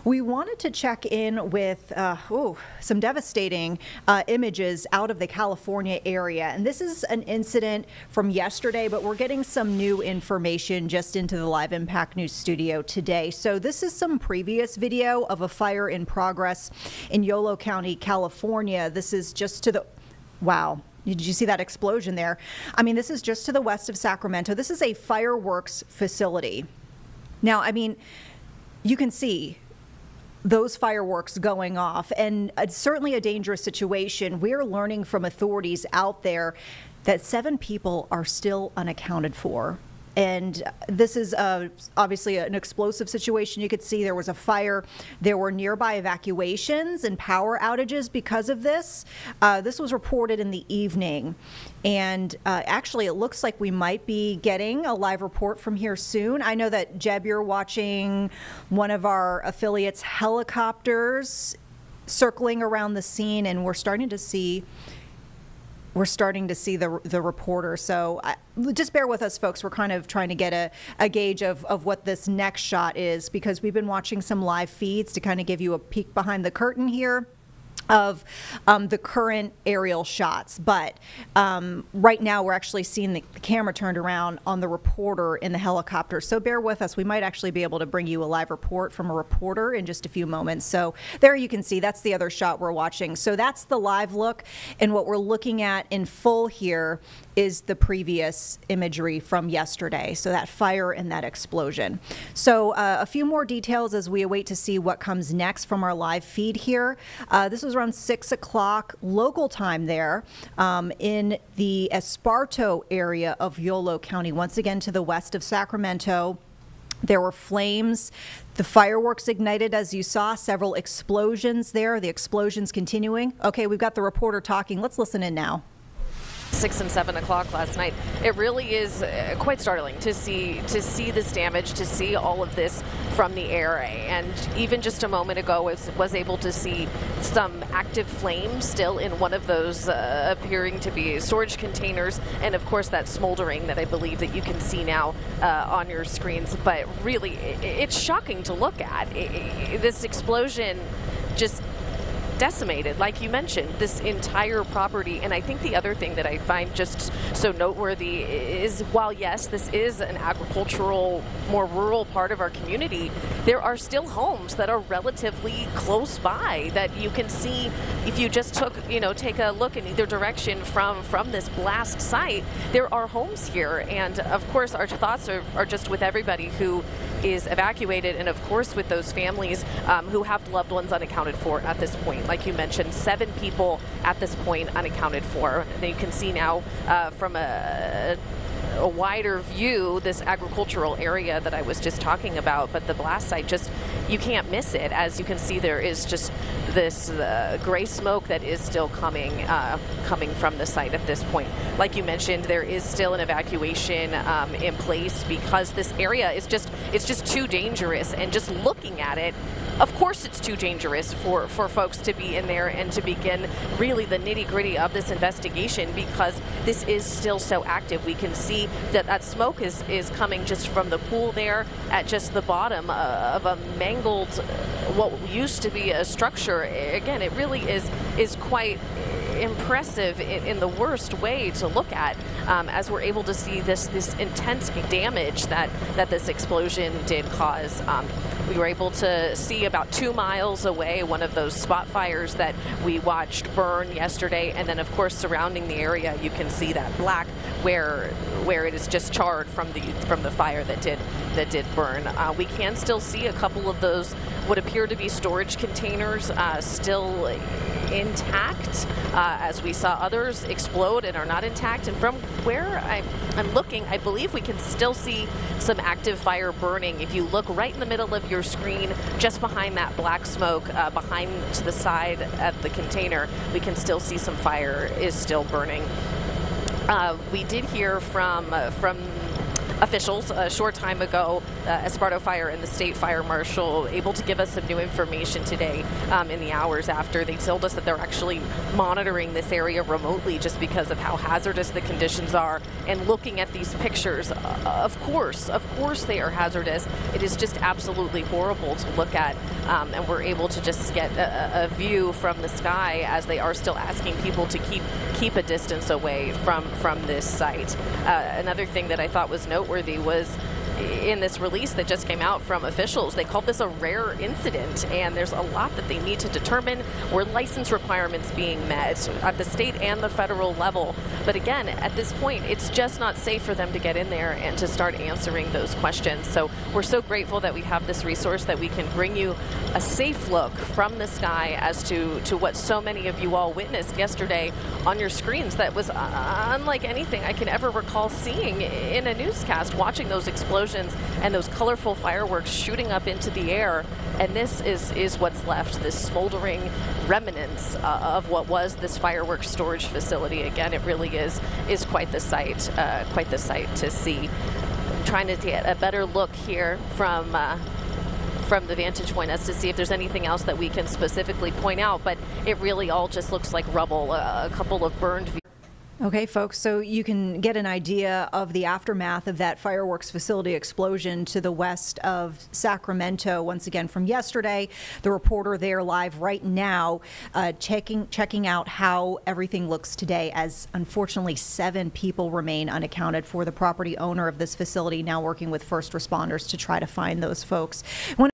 We wanted to check in with some devastating images out of the California area. And this is an incident from yesterday, but we're getting some new information just into the Live Impact News studio today. So this is some previous video of a fire in progress in Yolo County, California. This is just to the, wow. Did you see that explosion there? I mean, this is just to the west of Sacramento. This is a fireworks facility. Now, I mean, you can see those fireworks going off, and it's certainly a dangerous situation. We're learning from authorities out there that 7 people are still unaccounted for. And this is obviously an explosive situation. You could see there was a fire. There were nearby evacuations and power outages because of this. This was reported in the evening. And actually, it looks like we might be getting a live report from here soon. I know that, Jeb, you're watching one of our affiliates' helicopters circling around the scene, and we're starting to see the reporter. So just bear with us, folks. We're kind of trying to get a gauge of what this next shot is, because we've been watching some live feeds to kind of give you a peek behind the curtain here of the current aerial shots. But right now we're actually seeing the camera turned around on the reporter in the helicopter. So bear with us. We might actually be able to bring you a live report from a reporter in just a few moments. So there you can see, that's the other shot we're watching. So that's the live look, and what we're looking at in full here is the previous imagery from yesterday. So that fire and that explosion. So a few more details as we await to see what comes next from our live feed here. This was around 6 o'clock local time there in the Esparto area of Yolo County, once again to the west of Sacramento. There were flames. The fireworks ignited, as you saw, several explosions there. The explosions continuing. Okay, we've got the reporter talking. Let's listen in now. 6 and 7 o'clock last night. It really is quite startling to see this damage, to see all of this from the air. And even just a moment ago, was able to see some active flames still in one of those appearing to be storage containers, and of course that smoldering that I believe that you can see now on your screens. But really, it's shocking to look at. This explosion just decimated, like you mentioned, this entire property. And I think the other thing that I find just so noteworthy is, while yes, this is an agricultural, more rural part of our community, there are still homes that are relatively close by that you can see if you just take a look in either direction from this blast site. There are homes here, and of course our thoughts are just with everybody who is evacuated, and of course with those families who have loved ones unaccounted for at this point. Like you mentioned, 7 people at this point unaccounted for. And you can see now from a wider view this agricultural area that I was just talking about, but the blast site, just, you can't miss it. As you can see, there is just this gray smoke that is still coming from the site at this point. Like you mentioned, there is still an evacuation in place because this area is it's just too dangerous. And just looking at it, of course it's too dangerous for folks to be in there and to begin really the nitty-gritty of this investigation, because this is still so active. We can see that smoke is coming just from the pool there at just the bottom of a mangled, what used to be a structure. Again, it really is quite impressive in the worst way to look at, as we're able to see this intense damage that this explosion did cause. We were able to see about 2 miles away one of those spot fires that we watched burn yesterday, and then of course surrounding the area you can see that black where it is just charred from the fire that did burn. We can still see a couple of those what appear to be storage containers still intact, as we saw others explode and are not intact. And from where I'm looking, I believe we can still see some active fire burning. If you look right in the middle of your screen, just behind that black smoke, behind to the side of the container, we can still see some fire is still burning. We did hear from officials a short time ago, Esparto Fire and the State Fire Marshal, able to give us some new information today in the hours after. They told us that they're actually monitoring this area remotely just because of how hazardous the conditions are. And looking at these pictures, of course they are hazardous. It is just absolutely horrible to look at, and we're able to just get a view from the sky as they are still asking people to keep a distance away from this site. Another thing that I thought was noteworthy was in this release that just came out from officials, they called this a rare incident, and there's a lot that they need to determine. Were license requirements being met at the state and the federal level? But again, at this point, it's just not safe for them to get in there and to start answering those questions. So we're so grateful that we have this resource, that we can bring you a safe look from the sky as to what so many of you all witnessed yesterday on your screens. That was unlike anything I can ever recall seeing in a newscast, watching those explosions and those colorful fireworks shooting up into the air. And this is what's left, this smoldering remnants of what was this fireworks storage facility. Again, it really is quite the sight to see. I'm trying to get a better look here from the vantage point as to see if there's anything else that we can specifically point out, but it really all just looks like rubble, a couple of burned vehicles. Okay, folks, so you can get an idea of the aftermath of that fireworks facility explosion to the west of Sacramento. Once again, from yesterday, the reporter there live right now, checking out how everything looks today, as unfortunately 7 people remain unaccounted for. The property owner of this facility now working with first responders to try to find those folks.